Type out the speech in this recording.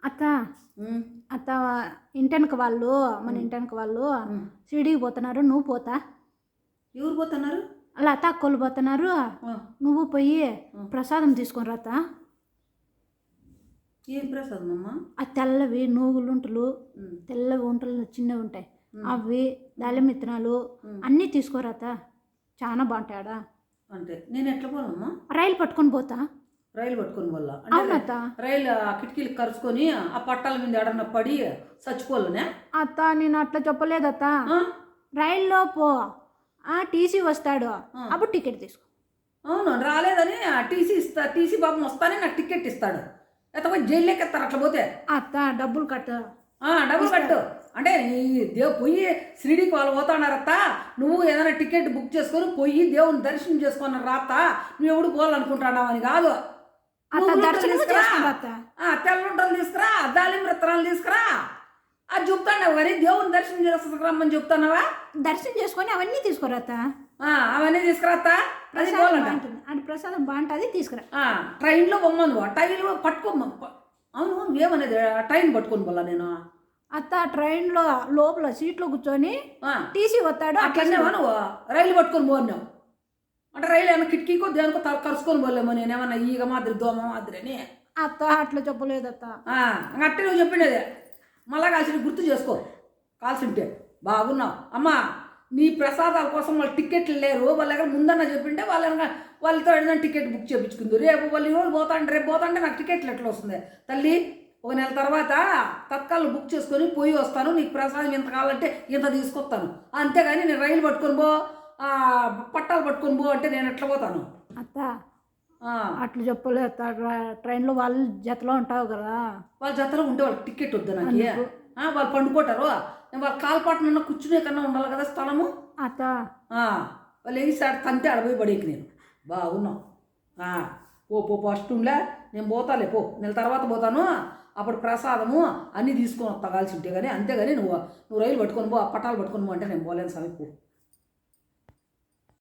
అత్త ఉమ్, అత్త ఇంటెనక వాళ్ళు మన ఇంటెనక వాళ్ళు షిరిడీకి పోతున్నారు, నువ్వు పోతా? ఎవరు పోతున్నారు? అలా అత్త అక్కోళ్ళు పోతున్నారు, నువ్వు పోయి ప్రసాదం తీసుకొని రాత. ఏం ప్రసాదం అమ్మా? ఆ తెల్లవి నూగులు ఉంటలు, తెల్లవి ఉంటలు చిన్నవి ఉంటాయి, అవి దాలింబ విత్తనాలు అన్నీ తీసుకోరాత, చాలా బాగుంటాయడా. అంటే నేను ఎట్లా పోనమ్మా? రైలు పట్టుకొని పోతా. రైలు పట్టుకొని పోలా? అవునత్త. రైలు ఆ కిటికీలు కరుచుకొని ఆ పట్టాల మీద ఎడన్నా పడి చచ్చిపోలేనే? అత్త నేను అట్లా చెప్పలేదత్త. రైల్లో పో, టీసీ వస్తాడు, అప్పుడు టికెట్ తీసుకో. అవును, రాలేదని టీసీ ఇస్తా, టీసీ బాబు వస్తానే నాకు టికెట్ ఇస్తాడు. ఎంతపో జైల్లోకి ఎత్తారు అట్లా పోతే. అత్త డబ్బులు కట్టు. డబ్బులు కట్టు అంటే పోయి షిరిడీకి వాళ్ళు పోతాడారత్త, నువ్వు ఏదైనా టికెట్ బుక్ చేసుకొని పోయి దేవుని దర్శనం చేసుకున్న రాత, నువ్వు ఎవడు పోవాలనుకుంటున్నావు అని కాదు. తెల్లుంటలు తీసుకురా, దాలింబ విత్తనాలు తీసుకురా, అది చెప్తాను మరి దేవుని దర్శనం చేసుకురమ్మని చెప్తున్నావా? దర్శనం చేసుకొని అవన్నీ తీసుకురాత. అవన్నీ తీసుకురాత. అది బాగుంటుంది, అది ప్రసాదం బాగుంటుంది, తీసుకురా. ట్రైన్లో బొమ్మను ట్రైన్ పట్టుకోమ్మ. అవును, ఏమనేది ట్రైన్ పట్టుకొని పోలా నేను? అత్త ట్రైన్లో లోపల సీట్లో కూర్చొని టీసీ వస్తాడు అట్లనే నువ్వు రైలు పట్టుకొని పోన్నావు అంటే రైలు ఏమన్నా కిటికీకో దేనికో కరుచుకొని పోలేమో నేనేమన్నా ఈగ మాదిరి దోమ మాదిరి అని. అత్త అట్లా చెప్పలేదత్త. అట్టే నువ్వు చెప్పిండేది మళ్ళా కాల్సి గుర్తు చేసుకో, కాల్సింటే బాగున్నావు అమ్మా. నీ ప్రసాదాల కోసం వాళ్ళు టికెట్లు లేరు, వాళ్ళ దగ్గర ముందన్న చెప్పింటే వాళ్ళతో ఏదైనా టికెట్ బుక్ చేయించుకుంది. రేపు వాళ్ళు ఈరోజు పోతాంటే రేపు పోతాంటే నాకు టికెట్లు ఎట్లా వస్తుంది తల్లి? ఒక నెల తర్వాత తత్కాలు బుక్ చేసుకొని పోయి వస్తాను, నీకు ప్రసాదం ఎంత కావాలంటే ఇంత తీసుకొస్తాను, అంతేగాని నేను రైలు పట్టుకొని పో, పట్టాలు పట్టుకొని పో అంటే నేను ఎట్లా పోతాను? అత్త అట్లా చెప్పలేదు అత్త. ట్రైన్లో వాళ్ళు జతలో ఉంటావు కదా, వాళ్ళ జతలో ఉంటే వాళ్ళకి టికెట్ వద్దు నాకు. వాళ్ళు పండుకుంటారు, నేను వాళ్ళ కాల్పాటనన్నా కూర్చునే కన్నా ఉండాలి కదా స్థలము. అత్త వాళ్ళు వేసాడు తంతే అడపోయి పడేకి నేను బాగున్నావు. పో ఫస్ట్ ఉండే నేను పోతాలే, పో నెల తర్వాత పోతాను, అప్పుడు ప్రసాదము అన్నీ తీసుకొని వస్తా కాల్సి ఉంటే కానీ, అంతేగాని నువ్వు రైలు పట్టుకొని పో, పట్టాలు పట్టుకొని పో అంటే నేను పోలేను సమీపు.